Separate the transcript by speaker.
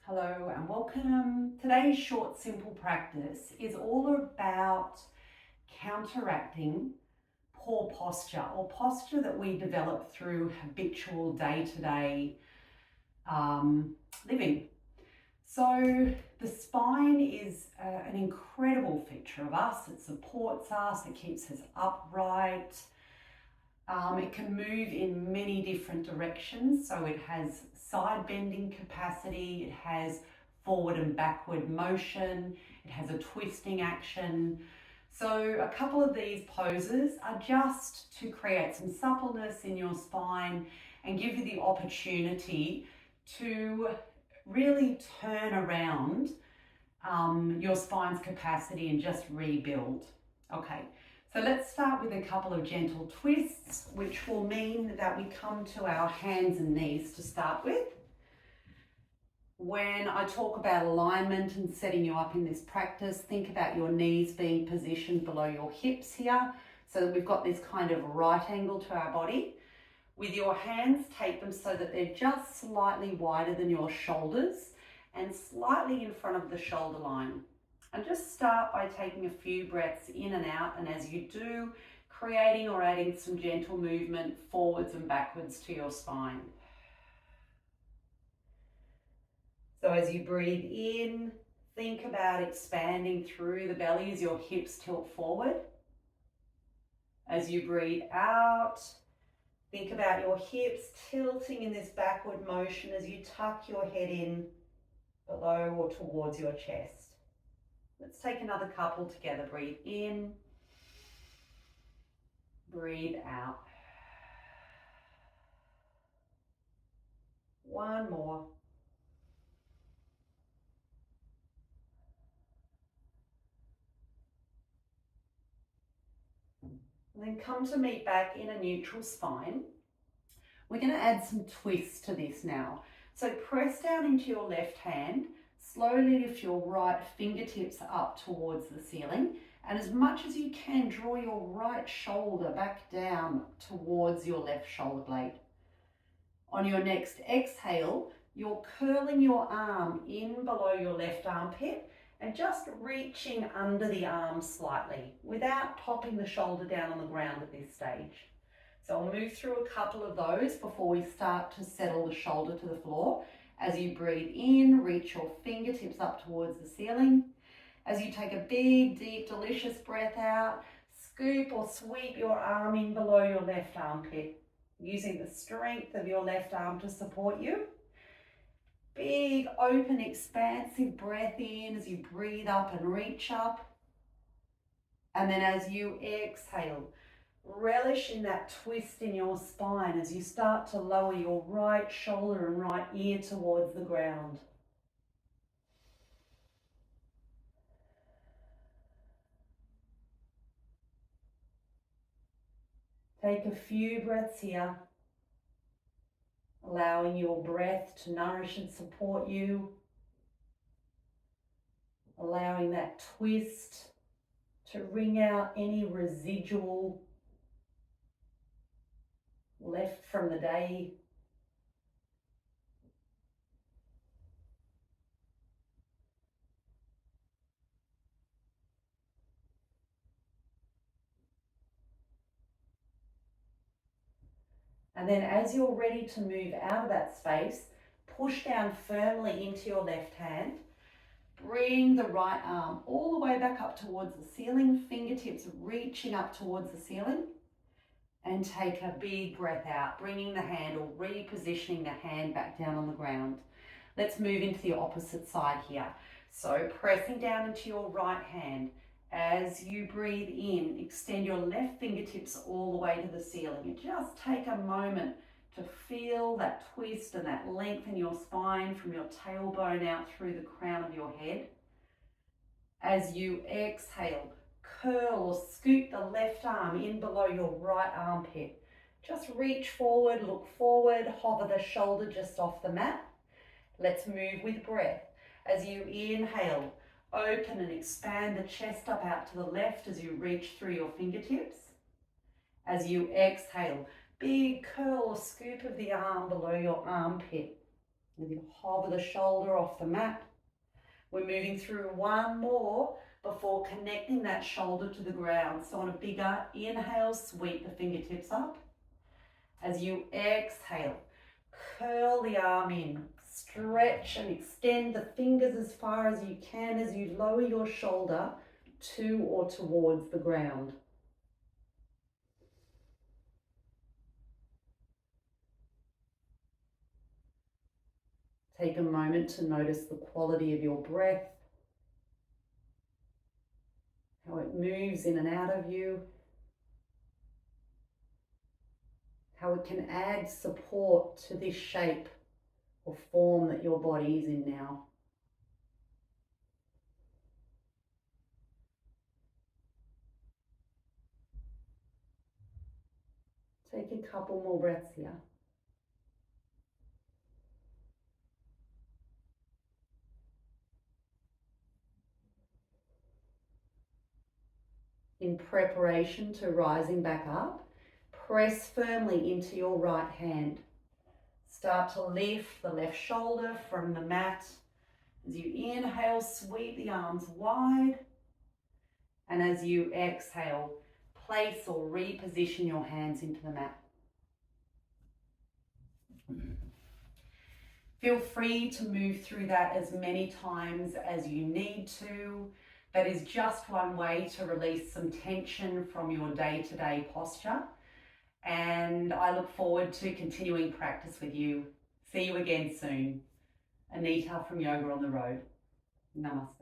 Speaker 1: Hello and welcome. Today's short, simple practice is all about counteracting poor posture or posture that we develop through habitual day-to-day living. So the spine is an incredible feature of us. It supports us, it keeps us upright. It can move in many different directions, so it has side bending capacity, it has forward and backward motion, it has a twisting action. So a couple of these poses are just to create some suppleness in your spine and give you the opportunity to really turn around your spine's capacity and just rebuild. Okay. So let's start with a couple of gentle twists, which will mean that we come to our hands and knees to start with. When I talk about alignment and setting you up in this practice, think about your knees being positioned below your hips here, so that we've got this kind of right angle to our body. With your hands, take them so that they're just slightly wider than your shoulders and slightly in front of the shoulder line. And just start by taking a few breaths in and out, and as you do, creating or adding some gentle movement forwards and backwards to your spine. So as you breathe in, think about expanding through the belly as your hips tilt forward. As you breathe out, think about your hips tilting in this backward motion as you tuck your head in below or towards your chest. Let's take another couple together. Breathe in, breathe out. One more. And then come to meet back in a neutral spine. We're going to add some twists to this now. So press down into your left hand, slowly lift your right fingertips up towards the ceiling, and as much as you can, draw your right shoulder back down towards your left shoulder blade. On your next exhale, you're curling your arm in below your left armpit and just reaching under the arm slightly without popping the shoulder down on the ground at this stage. So I'll move through a couple of those before we start to settle the shoulder to the floor. As you breathe in, reach your fingertips up towards the ceiling. As you take a big, deep, delicious breath out, scoop or sweep your arm in below your left armpit, using the strength of your left arm to support you. Big, open, expansive breath in as you breathe up and reach up. And then as you exhale, relish in that twist in your spine as you start to lower your right shoulder and right ear towards the ground. Take a few breaths here, allowing your breath to nourish and support you, allowing that twist to wring out any residual left from the day. And then as you're ready to move out of that space, push down firmly into your left hand. Bring the right arm all the way back up towards the ceiling, fingertips reaching up towards the ceiling. And take a big breath out, bringing the hand or repositioning the hand back down on the ground. Let's move into the opposite side here. So pressing down into your right hand. As you breathe in, extend your left fingertips all the way to the ceiling. And just take a moment to feel that twist and that length in your spine from your tailbone out through the crown of your head. As you exhale, curl or scoop the left arm in below your right armpit. Just reach forward, look forward, hover the shoulder just off the mat. Let's move with breath. As you inhale, open and expand the chest up out to the left as you reach through your fingertips. As you exhale, big curl or scoop of the arm below your armpit. As you hover the shoulder off the mat, we're moving through one more before connecting that shoulder to the ground. So on a bigger inhale, sweep the fingertips up. As you exhale, curl the arm in, stretch and extend the fingers as far as you can as you lower your shoulder to or towards the ground. Take a moment to notice the quality of your breath, how it moves in and out of you, how it can add support to this shape or form that your body is in now. Take a couple more breaths here. In preparation to rising back up, press firmly into your right hand. Start to lift the left shoulder from the mat. As you inhale, sweep the arms wide. And as you exhale, place or reposition your hands into the mat. Feel free to move through that as many times as you need to. That is just one way to release some tension from your day-to-day posture. And I look forward to continuing practice with you. See you again soon. Anita from Yoga on the Road. Namaste.